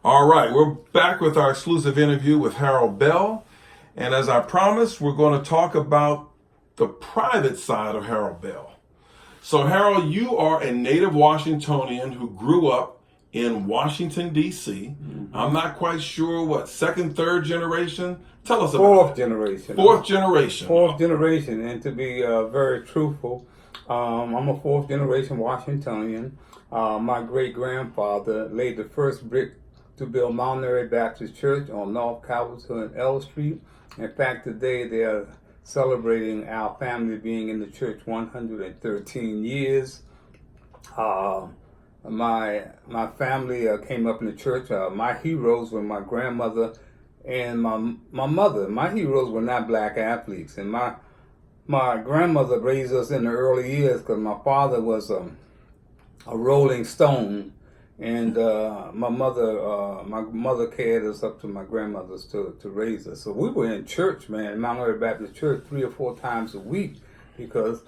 All right, we're back with our exclusive interview with Harold Bell. And as I promised, we're going to talk about the private side of Harold Bell. So, Harold, you are a native Washingtonian who grew up in Washington, D.C. I'm not quite sure what, second, third generation? Tell us about Fourth it. generation. Fourth generation. Fourth generation. And to be very truthful, I'm a fourth generation Washingtonian. My great grandfather laid the first brick to build Mount Airy Baptist Church on North Capitol and L Street. In fact, today they are celebrating our family being in the church 113 years. My family came up in the church. My heroes were my grandmother and my mother. My heroes were not black athletes, and my grandmother raised us in the early years because my father was a Rolling Stone, and my mother carried us up to my grandmother's to raise us. So we were in church, man, Mount Airy Baptist Church 3 or 4 times a week because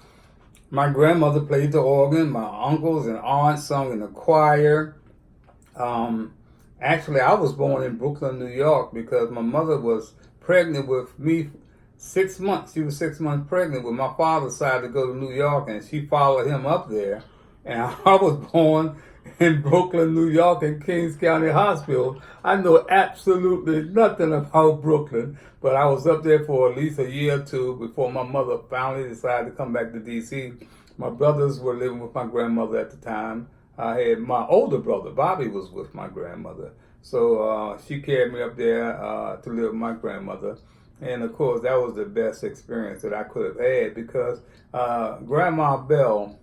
my grandmother played the organ, my uncles and aunts sung in the choir. Actually, I was born in Brooklyn, New York because my mother was pregnant with me 6 months. She was 6 months pregnant when my father decided to go to New York, and she followed him up there. And I was born in Brooklyn, New York, in Kings County Hospital. I know absolutely nothing about Brooklyn, but I was up there for at least a year or two before my mother finally decided to come back to D.C. My brothers were living with my grandmother at the time. I had my older brother, Bobby, was with my grandmother. So she carried me up there to live with my grandmother. And of course, that was the best experience that I could have had because Grandma Bell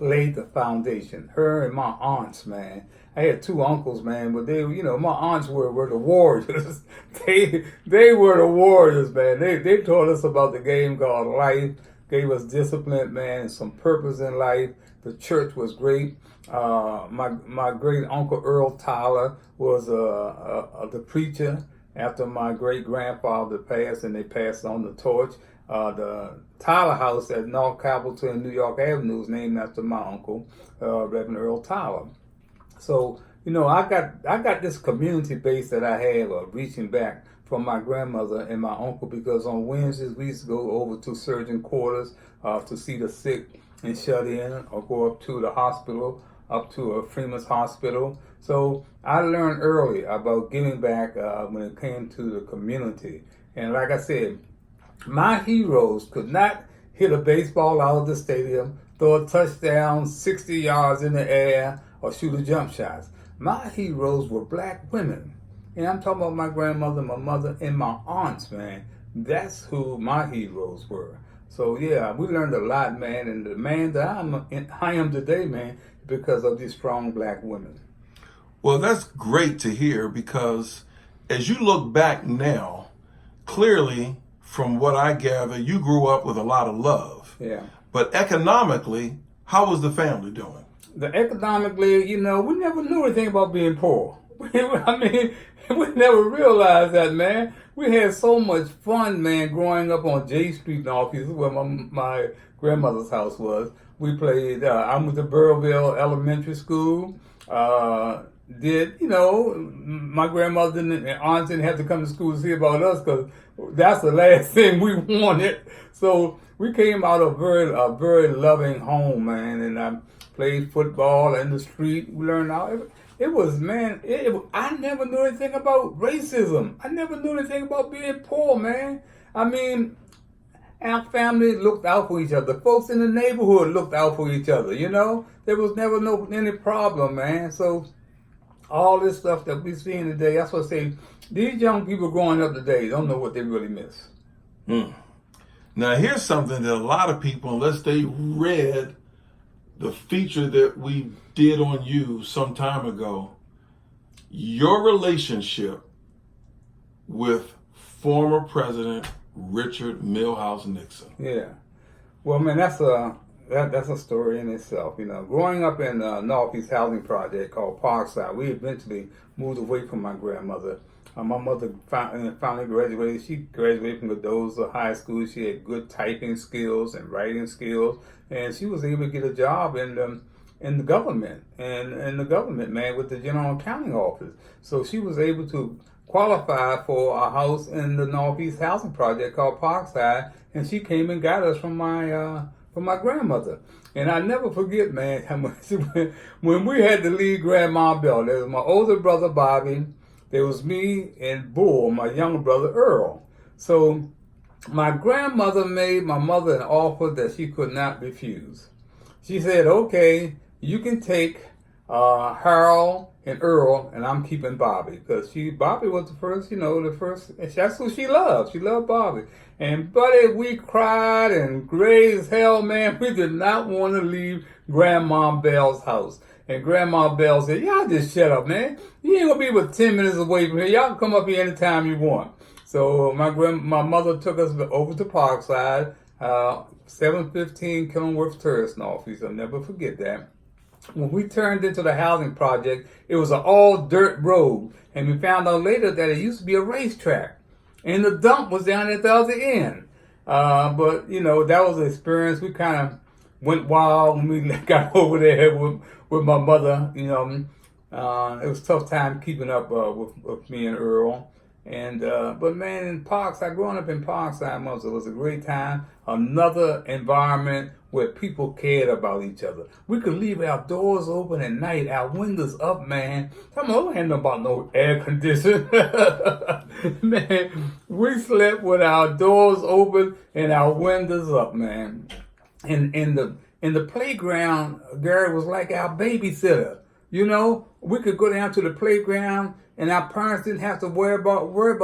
laid the foundation. Her and my aunts, man. I had 2 uncles, man, but they, my aunts were the warriors. they were the warriors, man. They taught us about the game called life, gave us discipline, man, and some purpose in life. The church was great. My great uncle Earl Tyler was the preacher after my great grandfather passed, and they passed on the torch. The Tyler House at North Capitol and New York Avenue is named after my uncle, Reverend Earl Tyler. So, I got this community base that I have reaching back from my grandmother and my uncle because on Wednesdays we used to go over to surgeon quarters to see the sick and shut in, or go up to the hospital, up to Freeman's Hospital. So I learned early about giving back when it came to the community. And like I said, my heroes could not hit a baseball out of the stadium, throw a touchdown 60 yards in the air, or shoot a jump shot. My heroes were black women. And I'm talking about my grandmother, my mother, and my aunts, man. That's who my heroes were. So yeah, we learned a lot, man. And the man that I am today, man, because of these strong black women. Well, that's great to hear because as you look back now, clearly, from what I gather, you grew up with a lot of love. Yeah. But economically, how was the family doing? Economically, we never knew anything about being poor. I mean, we never realized that, man. We had so much fun, man, growing up on J Street in Northeast, where my grandmother's house was. We played, I went to Burrillville Elementary School. My grandmother and aunts didn't have to come to school to see about us because that's the last thing we wanted. So we came out of a very loving home, man, and I played football in the street. We learned how it was, man. I never knew anything about racism. I never knew anything about being poor, man. I mean, our family looked out for each other. The folks in the neighborhood looked out for each other, There was never any problem, man. So all this stuff that we're seeing today, that's what I say, these young people growing up today don't know what they really miss. Now, here's something that a lot of people, unless they read the feature that we did on you some time ago, your relationship with former President Richard Milhouse Nixon. Yeah. Well, man, that's a story in itself. Growing up in a Northeast housing project called Parkside, we eventually moved away from my grandmother. My mother finally graduated. She graduated from Mendoza High School. She had good typing skills and writing skills, and she was able to get a job in in the government and in the government, man, with the general accounting office. So she was able to qualify for a house in the Northeast Housing Project called Parkside, and she came and got us from my grandmother. And I never forget, man, how much when we had to leave Grandma Bell. There was my older brother Bobby, there was me and Bull, my younger brother Earl. So my grandmother made my mother an offer that she could not refuse. She said, "Okay, you can take Harold and Earl, and I'm keeping Bobby," because Bobby was the first, that's who she loved. She loved Bobby. And buddy, we cried and gray as hell, man. We did not want to leave Grandma Bell's house. And Grandma Bell said, "Y'all just shut up, man. You ain't gonna be but 10 minutes away from here. Y'all can come up here anytime you want." So my mother took us over to Parkside, 715 Kenilworth Terrace, Northeast. I'll never forget that. When we turned into the housing project, it was an all dirt road. And we found out later that it used to be a racetrack. And the dump was down at the other end. But, that was an experience. We kind of went wild when we got over there with my mother. It was a tough time keeping up with me and Earl. And but man, in Parkside, growing up in Parkside, it was a great time. Another environment where people cared about each other. We could leave our doors open at night, our windows up, man. Come on, ain't about no air conditioning. Man, we slept with our doors open and our windows up, man. And in the playground, Gary was like our babysitter. We could go down to the playground, and our parents didn't have to worry about where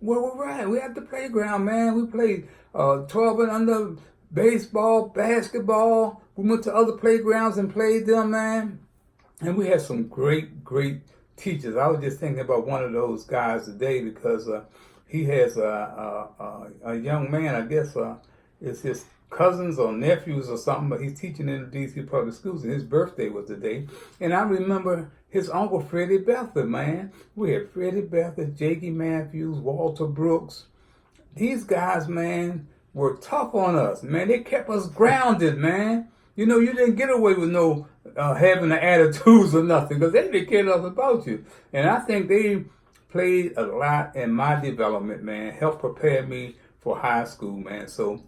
we're at. We at the playground, man. We played 12 and under baseball, basketball. We went to other playgrounds and played them, man. And we had some great, great teachers. I was just thinking about one of those guys today because he has a young man, I guess it's his cousins or nephews or something, but he's teaching in the D.C. public schools, and his birthday was today. And I remember his uncle Freddie Bethel, man. We had Freddie Bethel, Jakey Matthews, Walter Brooks. These guys, man, were tough on us, man. They kept us grounded, man. You didn't get away with no having the attitudes or nothing, because they didn't care enough about you. And I think they played a lot in my development, man. Helped prepare me for high school, man. So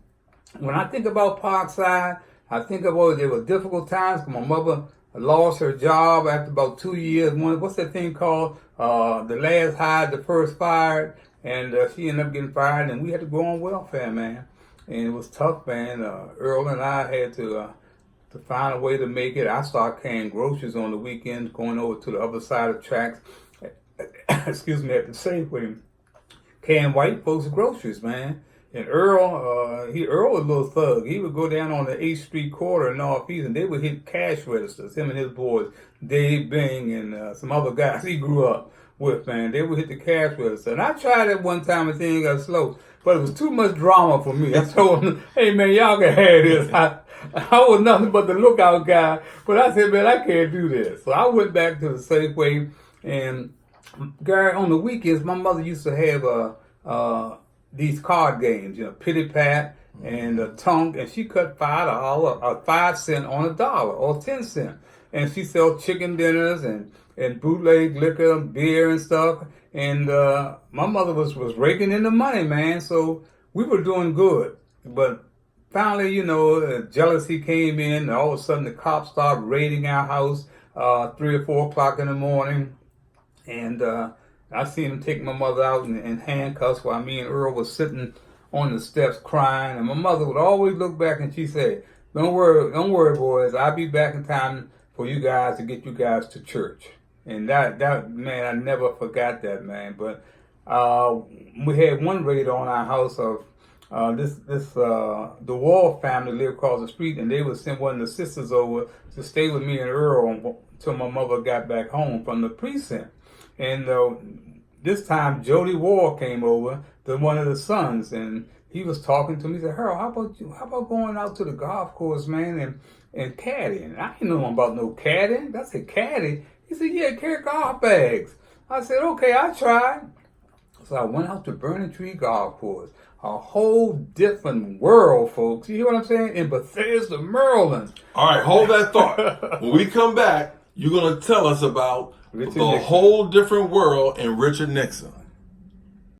when I think about Parkside, I think about there were difficult times. My mother lost her job after about 2 years. What's that thing called? The last hired, the first fired. And she ended up getting fired, and we had to go on welfare, man. And it was tough, man. Earl and I had to find a way to make it. I started carrying groceries on the weekends, going over to the other side of tracks. Excuse me, at the Safeway, carrying white folks' groceries, man. And Earl was a little thug. He would go down on the 8th Street corner in Northeast, and they would hit cash registers. Him and his boys, Dave Bing and some other guys he grew up with, man. They would hit the cash register. And I tried it one time and things got slow, but it was too much drama for me. I told him, "Hey, man, y'all can have this." I was nothing but the lookout guy, but I said, "Man, I can't do this." So I went back to the Safeway, and Gary, on the weekends, my mother used to have these card games, Pitty Pat and Tonk, and she cut $5 on $1 or 10 cents. And she sell chicken dinners and bootleg liquor, beer and stuff. And my mother was raking in the money, man. So we were doing good. But finally, jealousy came in. And all of a sudden, the cops started raiding our house 3 or 4 o'clock in the morning. And I seen them take my mother out in handcuffs while me and Earl was sitting on the steps crying. And my mother would always look back and she said, don't worry, boys. I'll be back in time for you guys to get you guys to church." And that man, I never forgot that, man. But we had one raid on our house of the Wall family lived across the street, and they would send one of the sisters over to stay with me and Earl until my mother got back home from the precinct. And this time, Jody Wall came over, one of the sons, and he was talking to me. He said, "Harold, how about going out to the golf course, man, and caddying?" I didn't know about no caddying. I said, "Caddy?" He said, "Yeah, carry golf bags." I said, "Okay, I'll try." So I went out to Burning Tree Golf Course. a whole different world, folks. You hear what I'm saying? In Bethesda, Maryland. All right, hold that thought. When we come back, you're going to tell us about Richard the Nixon. whole different world and Richard Nixon.